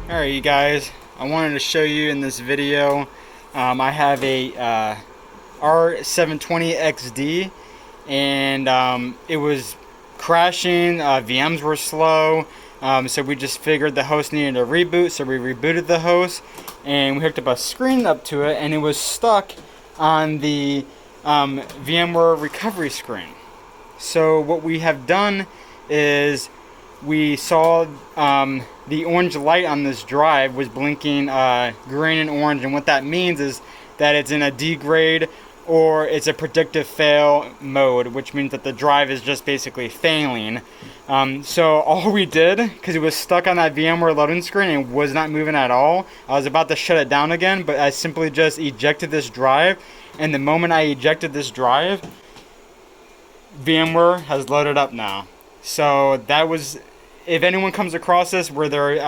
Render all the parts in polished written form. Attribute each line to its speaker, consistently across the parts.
Speaker 1: Alright you guys, I wanted to show you in this video, I have a R720XD and it was crashing, VMs were slow, so we just figured the host needed a reboot, so we rebooted the host and we hooked up a screen up to it and it was stuck on the VMware recovery screen. So what we have done is we saw the orange light on this drive was blinking green and orange, and what that means is that it's in a degrade or it's a predictive fail mode, which means that the drive is just basically failing. So all we did, because it was stuck on that VMware loading screen and was not moving at all, I was about to shut it down again, but I simply just ejected this drive, and the moment I ejected this drive, VMware has loaded up now. So that was, if anyone comes across this where their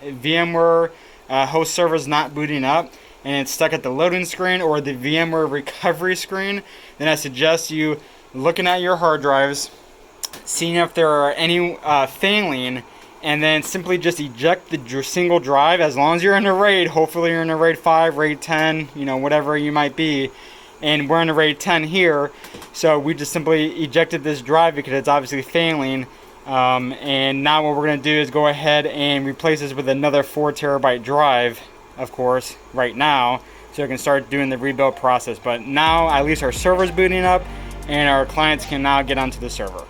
Speaker 1: VMware host server is not booting up and it's stuck at the loading screen or the VMware recovery screen, then I suggest you looking at your hard drives, seeing if there are any failing, and then simply just eject the single drive. As long as you're in a RAID, hopefully you're in a RAID 5, RAID 10, whatever you might be. And we're in a RAID 10 here, so we just simply ejected this drive because it's obviously failing. And now what we're going to do is go ahead and replace this with another 4 terabyte drive, of course, right now, so we can start doing the rebuild process. But now at least our server's booting up and our clients can now get onto the server.